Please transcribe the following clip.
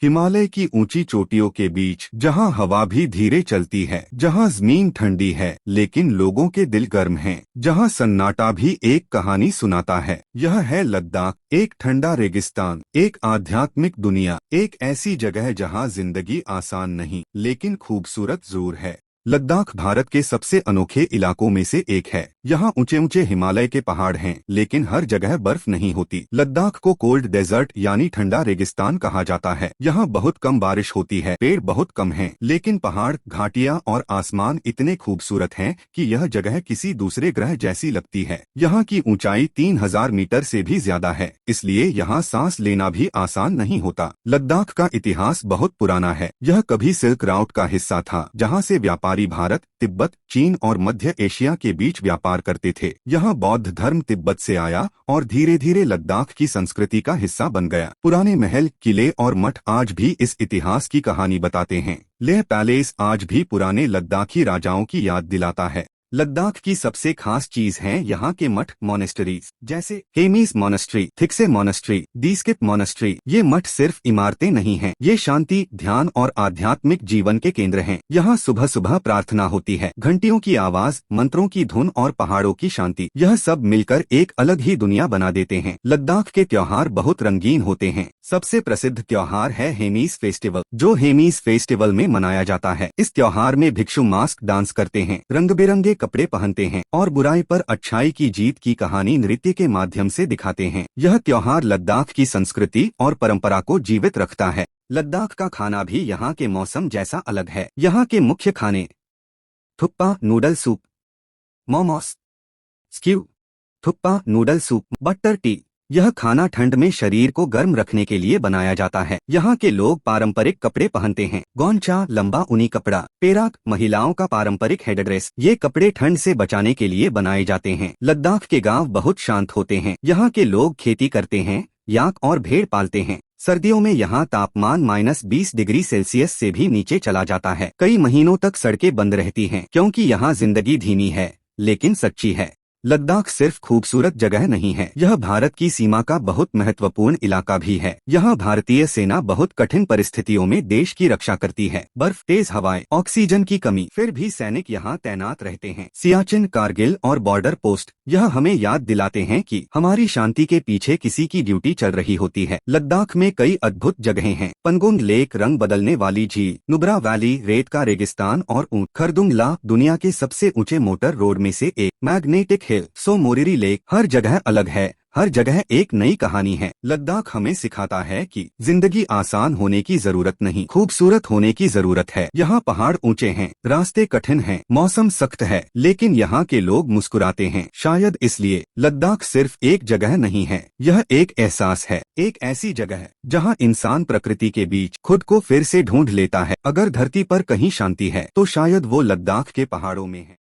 हिमालय की ऊंची चोटियों के बीच, जहां हवा भी धीरे चलती है, जहां जमीन ठंडी है लेकिन लोगों के दिल गर्म हैं, जहां सन्नाटा भी एक कहानी सुनाता है, यह है लद्दाख। एक ठंडा रेगिस्तान, एक आध्यात्मिक दुनिया, एक ऐसी जगह जहां जिंदगी आसान नहीं लेकिन खूबसूरत जरूर है। लद्दाख भारत के सबसे अनोखे इलाकों में से एक है। यहाँ ऊंचे ऊंचे हिमालय के पहाड़ हैं, लेकिन हर जगह बर्फ नहीं होती। लद्दाख को कोल्ड डेजर्ट यानी ठंडा रेगिस्तान कहा जाता है। यहाँ बहुत कम बारिश होती है, पेड़ बहुत कम हैं, लेकिन पहाड़, घाटियाँ और आसमान इतने खूबसूरत हैं कि यह जगह किसी दूसरे ग्रह जैसी लगती है। यहाँ की ऊंचाई 3000 मीटर से भी ज्यादा है, इसलिए यहाँ सांस लेना भी आसान नहीं होता। लद्दाख का इतिहास बहुत पुराना है। यह कभी सिल्क राउट का हिस्सा था, जहाँ से व्यापारी भारत, तिब्बत, चीन और मध्य एशिया के बीच व्यापार करते थे। यहाँ बौद्ध धर्म तिब्बत से आया और धीरे धीरे लद्दाख की संस्कृति का हिस्सा बन गया। पुराने महल, किले और मठ आज भी इस इतिहास की कहानी बताते हैं। लेह पैलेस आज भी पुराने लद्दाखी राजाओं की याद दिलाता है। लद्दाख की सबसे खास चीज है यहाँ के मठ, मोनेस्टरीज, जैसे हेमीस मोनेस्ट्री, थिक्से मोनेस्ट्री, दीस्किप मोनेस्ट्री। ये मठ सिर्फ इमारतें नहीं हैं, ये शांति, ध्यान और आध्यात्मिक जीवन के केंद्र हैं। यहाँ सुबह सुबह प्रार्थना होती है, घंटियों की आवाज, मंत्रों की धुन और पहाड़ों की शांति, यह सब मिलकर एक अलग ही दुनिया बना देते हैं। लद्दाख के त्योहार बहुत रंगीन होते हैं। सबसे प्रसिद्ध त्योहार है हेमीस फेस्टिवल, जो हेमीस फेस्टिवल में मनाया जाता है। इस त्योहार में भिक्षु मास्क डांस करते हैं, रंग बिरंगे कपड़े पहनते हैं और बुराई पर अच्छाई की जीत की कहानी नृत्य के माध्यम से दिखाते हैं। यह त्योहार लद्दाख की संस्कृति और परंपरा को जीवित रखता है। लद्दाख का खाना भी यहाँ के मौसम जैसा अलग है। यहाँ के मुख्य खाने thukpa noodle soup, momos, skew, thukpa noodle soup, butter tea. यह खाना ठंड में शरीर को गर्म रखने के लिए बनाया जाता है। यहाँ के लोग पारंपरिक कपड़े पहनते हैं, गोंचा लंबा ऊनी कपड़ा, पेराक महिलाओं का पारंपरिक हेडड्रेस। ये कपड़े ठंड से बचाने के लिए बनाए जाते हैं। लद्दाख के गांव बहुत शांत होते हैं। यहाँ के लोग खेती करते हैं, याक और भेड़ पालते हैं। सर्दियों में यहाँ तापमान -20 डिग्री सेल्सियस से भी नीचे चला जाता है। कई महीनों तक सड़कें बंद रहती हैं, क्योंकि यहाँ जिंदगी धीमी है लेकिन सच्ची है। लद्दाख सिर्फ खूबसूरत जगह नहीं है, यह भारत की सीमा का बहुत महत्वपूर्ण इलाका भी है। यहाँ भारतीय सेना बहुत कठिन परिस्थितियों में देश की रक्षा करती है। बर्फ, तेज हवाएं, ऑक्सीजन की कमी, फिर भी सैनिक यहाँ तैनात रहते हैं। सियाचिन, कारगिल और बॉर्डर पोस्ट यह हमें याद दिलाते हैं कि हमारी शांति के पीछे किसी की ड्यूटी चल रही होती है। लद्दाख में कई अद्भुत जगहें हैं। पनगोंग लेक, रंग बदलने वाली झील, नुब्रा वैली, रेत का रेगिस्तान और ऊंट, खरदुंग ला, दुनिया के सबसे ऊंचे मोटर रोड में से एक, मैग्नेटिक हिल, सो मोरिरी लेक। हर जगह अलग है, हर जगह एक नई कहानी है। लद्दाख हमें सिखाता है कि जिंदगी आसान होने की जरूरत नहीं, खूबसूरत होने की जरूरत है। यहाँ पहाड़ ऊंचे हैं, रास्ते कठिन हैं, मौसम सख्त है, लेकिन यहाँ के लोग मुस्कुराते हैं। शायद इसलिए लद्दाख सिर्फ एक जगह नहीं है, यह एक एहसास है, एक ऐसी जगह जहाँ इंसान प्रकृति के बीच खुद को फिर से ढूंढ लेता है। अगर धरती पर कहीं शांति है तो शायद वो लद्दाख के पहाड़ों में है।